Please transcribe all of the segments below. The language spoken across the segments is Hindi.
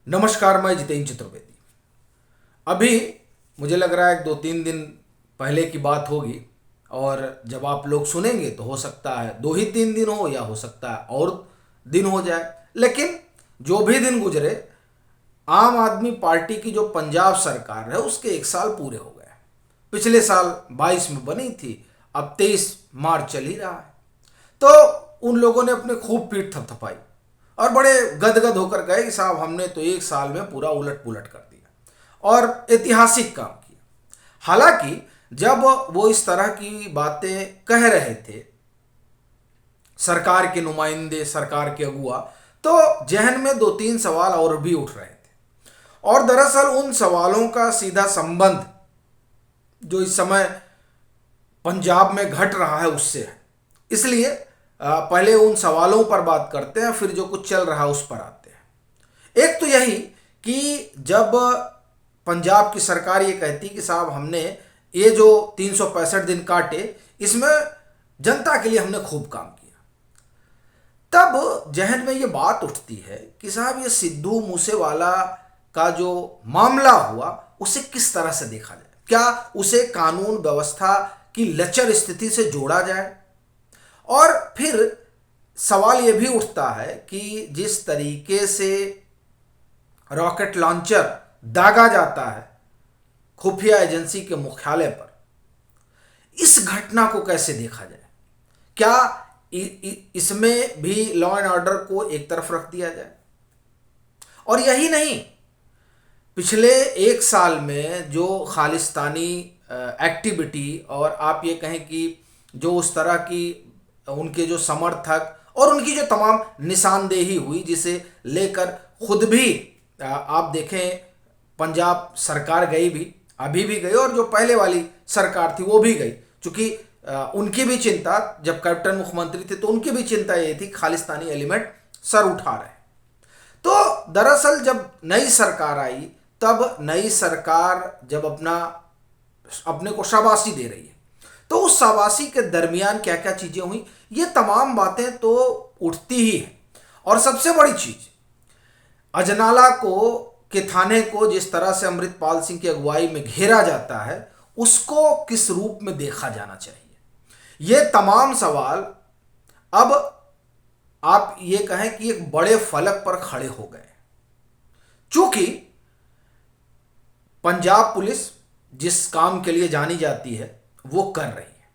नमस्कार, मैं जितेंद्र चतुर्वेदी। अभी मुझे लग रहा है 2-3 दिन पहले की बात होगी। और जब आप लोग सुनेंगे तो हो सकता है 2 ही 3 दिन हो या हो सकता है और दिन हो जाए। लेकिन जो भी दिन गुजरे, आम आदमी पार्टी की जो पंजाब सरकार है उसके 1 साल पूरे हो गए। पिछले साल 22 में बनी थी, अब 23 मार्च चल ही रहा है। तो उन लोगों ने अपने खूब पीठ थपथपाई और बड़े गदगद होकर कहे कि साहब हमने तो 1 साल में पूरा उलट पुलट कर दिया और ऐतिहासिक काम किया। हालांकि जब वो इस तरह की बातें कह रहे थे, सरकार के नुमाइंदे, सरकार के अगुआ, तो जहन में 2-3 सवाल और भी उठ रहे थे। और दरअसल उन सवालों का सीधा संबंध जो इस समय पंजाब में घट रहा है उससे है। इसलिए पहले उन सवालों पर बात करते हैं, फिर जो कुछ चल रहा है उस पर आते हैं। एक तो यही कि जब पंजाब की सरकार ये कहती कि साहब हमने ये जो 365 दिन काटे, इसमें जनता के लिए हमने खूब काम किया, तब जहन में ये बात उठती है कि साहब ये सिद्धू मूसेवाला का जो मामला हुआ उसे किस तरह से देखा जाए। क्या उसे कानून व्यवस्था की लचर स्थिति से जोड़ा जाए? और फिर सवाल यह भी उठता है कि जिस तरीके से रॉकेट लॉन्चर दागा जाता है खुफिया एजेंसी के मुख्यालय पर, इस घटना को कैसे देखा जाए? क्या इसमें भी लॉ एंड ऑर्डर को एक तरफ रख दिया जाए? और यही नहीं, पिछले 1 साल में जो खालिस्तानी एक्टिविटी और आप ये कहें कि जो उस तरह की उनके जो समर्थक और उनकी जो तमाम निशानदेही हुई, जिसे लेकर खुद भी आप देखें पंजाब सरकार गई भी, अभी भी गई, और जो पहले वाली सरकार थी वो भी गई, क्योंकि उनकी भी चिंता, जब कैप्टन मुख्यमंत्री थे तो उनकी भी चिंता ये थी खालिस्तानी एलिमेंट सर उठा रहे। तो दरअसल जब नई सरकार आई, तब नई सरकार जब अपने को शाबाशी दे रही है, तो उस शाबाशी के दरमियान क्या क्या चीजें हुई, ये तमाम बातें तो उठती ही है। और सबसे बड़ी चीज, अजनाला के थाने को जिस तरह से अमृतपाल सिंह की अगुवाई में घेरा जाता है, उसको किस रूप में देखा जाना चाहिए, ये तमाम सवाल अब आप ये कहें कि एक बड़े फलक पर खड़े हो गए। चूंकि पंजाब पुलिस जिस काम के लिए जानी जाती है वो कर रही है,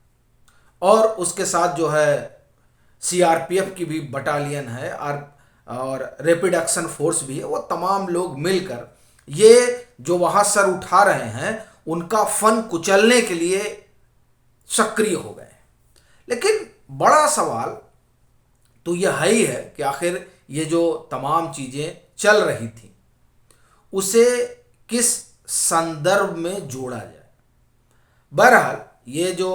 और उसके साथ जो है सीआरपीएफ की भी बटालियन है और रैपिड एक्शन फोर्स भी है। वो तमाम लोग मिलकर ये जो वहां सर उठा रहे हैं उनका फन कुचलने के लिए सक्रिय हो गए। लेकिन बड़ा सवाल तो यह है ही है कि आखिर ये जो तमाम चीजें चल रही थी उसे किस संदर्भ में जोड़ा जाए। बहरहाल ये जो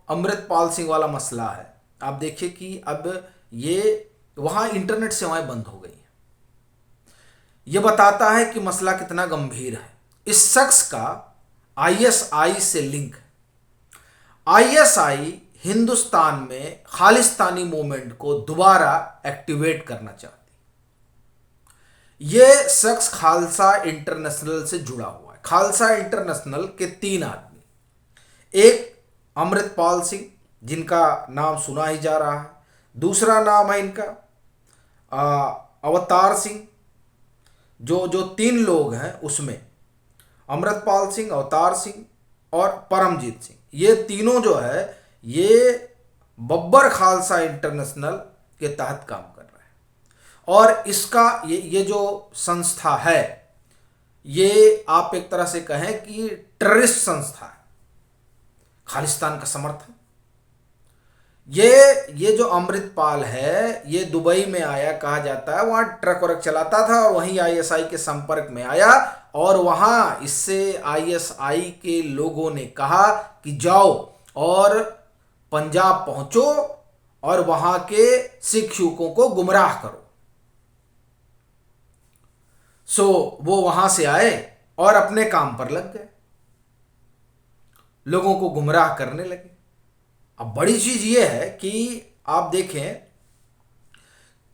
अमृतपाल सिंह वाला मसला है, आप देखिए कि अब ये वहां इंटरनेट सेवाएं बंद हो गई हैं। यह बताता है कि मसला कितना गंभीर है। इस शख्स का आईएसआई से लिंक है। आईएसआई हिंदुस्तान में खालिस्तानी मूवमेंट को दोबारा एक्टिवेट करना चाहती। यह शख्स खालसा इंटरनेशनल से जुड़ा हुआ है। खालसा इंटरनेशनल के 3 आदमी, एक अमृतपाल सिंह जिनका नाम सुना ही जा रहा है, दूसरा नाम है इनका अवतार सिंह। जो 3 लोग हैं उसमें अमृतपाल सिंह, अवतार सिंह और परमजीत सिंह, ये तीनों जो है ये बब्बर खालसा इंटरनेशनल के तहत काम कर रहे हैं। और इसका ये जो संस्था है, ये आप एक तरह से कहें कि टेररिस्ट संस्था है, खालिस्तान का समर्थन। ये जो अमृतपाल है ये दुबई में आया, कहा जाता है वहां ट्रक वर्क चलाता था और वहीं आईएसआई के संपर्क में आया, और वहां इससे आईएसआई के लोगों ने कहा कि जाओ और पंजाब पहुंचो और वहां के सिख युवकों को गुमराह करो। सो वो वहां से आए और अपने काम पर लग गए, लोगों को गुमराह करने लगे। अब बड़ी चीज ये है कि आप देखें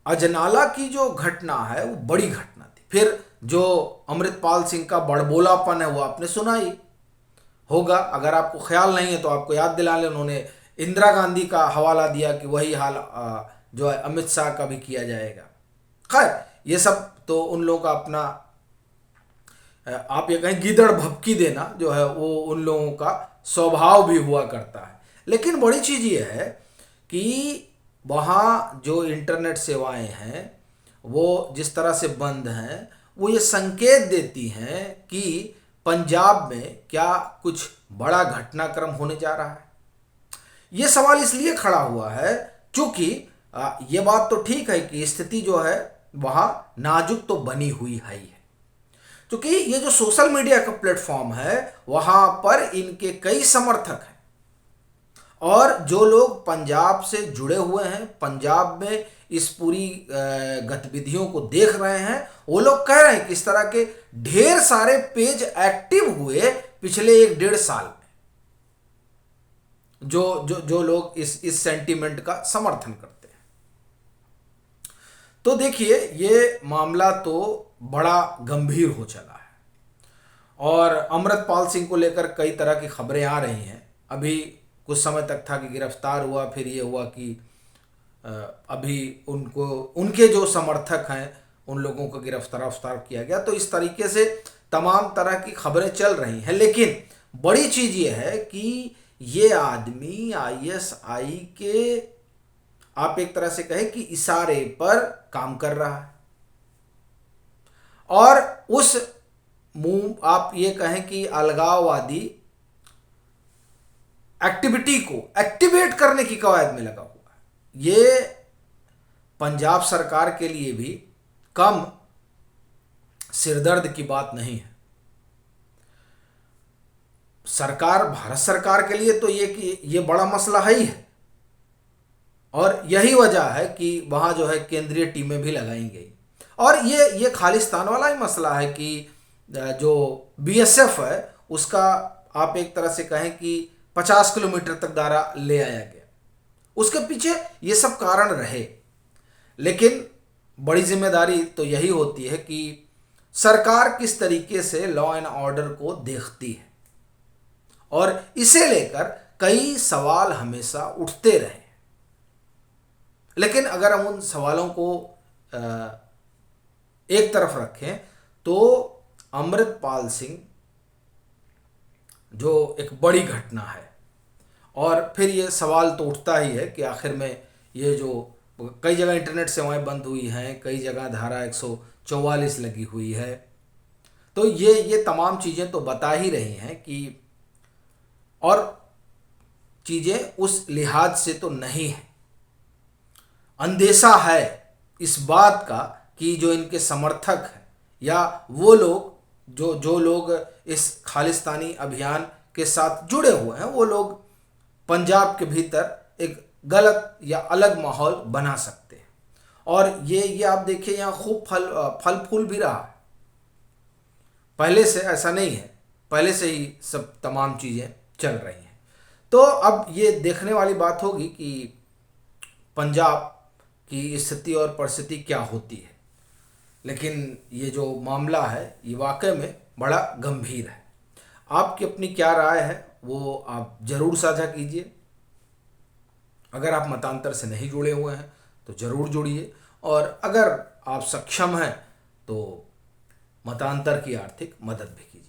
अजनाला की जो घटना है वो बड़ी घटना थी। फिर जो अमृतपाल सिंह का बड़बोलापन है वो आपने सुना ही होगा। अगर आपको ख्याल नहीं है तो आपको याद दिला लें, उन्होंने इंदिरा गांधी का हवाला दिया कि वही हाल जो है अमित शाह का भी किया जाएगा। खैर ये सब तो उन लोगों का अपना, आप ये कहें गीदड़ भभकी देना जो है वो उन लोगों का स्वभाव भी हुआ करता है। लेकिन बड़ी चीज़ ये है कि वहाँ जो इंटरनेट सेवाएं हैं वो जिस तरह से बंद हैं, वो ये संकेत देती हैं कि पंजाब में क्या कुछ बड़ा घटनाक्रम होने जा रहा है। ये सवाल इसलिए खड़ा हुआ है क्योंकि ये बात तो ठीक है कि स्थिति जो है वहाँ नाजुक तो बनी हुई है ही है, क्योंकि ये जो सोशल मीडिया का प्लेटफॉर्म है वहाँ पर इनके कई समर्थक हैं, और जो लोग पंजाब से जुड़े हुए हैं, पंजाब में इस पूरी गतिविधियों को देख रहे हैं, वो लोग कह रहे हैं कि इस तरह के ढेर सारे पेज एक्टिव हुए पिछले 1-1.5 साल में, जो लोग इस सेंटीमेंट का समर्थन करते हैं। तो देखिए ये मामला तो बड़ा गंभीर हो चला है, और अमृतपाल सिंह को लेकर कई तरह की खबरें आ रही हैं। अभी कुछ समय तक था कि गिरफ्तार हुआ, फिर ये हुआ कि अभी उनके जो समर्थक हैं उन लोगों को गिरफ्तार किया गया। तो इस तरीके से तमाम तरह की खबरें चल रही हैं, लेकिन बड़ी चीज़ ये है कि ये आदमी आईएसआई के, आप एक तरह से कहें कि इशारे पर काम कर रहा है, और उस आप ये कहें कि अलगाववादी एक्टिविटी को एक्टिवेट करने की कवायद में लगा हुआ है। ये पंजाब सरकार के लिए भी कम सिरदर्द की बात नहीं है। सरकार, भारत सरकार के लिए तो ये बड़ा मसला है ही है, और यही वजह है कि वहाँ जो है केंद्रीय टीमें भी लगाई गई। और ये खालिस्तान वाला ही मसला है कि जो बीएसएफ है उसका आप एक तरह से कहें कि 50 किलोमीटर तक दायरा ले आया गया। उसके पीछे ये सब कारण रहे, लेकिन बड़ी जिम्मेदारी तो यही होती है कि सरकार किस तरीके से लॉ एंड ऑर्डर को देखती है, और इसे लेकर कई सवाल हमेशा उठते रहे। लेकिन अगर हम उन सवालों को एक तरफ रखें तो अमृतपाल सिंह जो एक बड़ी घटना है, और फिर ये सवाल तो उठता ही है कि आखिर में ये जो कई जगह इंटरनेट सेवाएं बंद हुई हैं, कई जगह धारा 144 लगी हुई है, तो ये तमाम चीज़ें तो बता ही रही हैं कि, और चीज़ें उस लिहाज से तो नहीं है। अंदेशा है इस बात का कि जो इनके समर्थक हैं या वो लोग जो लोग इस खालिस्तानी अभियान के साथ जुड़े हुए हैं, वो लोग पंजाब के भीतर एक गलत या अलग माहौल बना सकते हैं। और ये आप देखिए यहाँ खूब फल फूल भी रहा है। पहले से ऐसा नहीं है, पहले से ही सब तमाम चीज़ें चल रही हैं। तो अब ये देखने वाली बात होगी कि पंजाब की स्थिति और परिस्थिति क्या होती है। लेकिन ये जो मामला है ये वाकई में बड़ा गंभीर है। आपकी अपनी क्या राय है वो आप ज़रूर साझा कीजिए। अगर आप मतांतर से नहीं जुड़े हुए हैं तो ज़रूर जुड़िए, और अगर आप सक्षम हैं तो मतांतर की आर्थिक मदद भी कीजिए।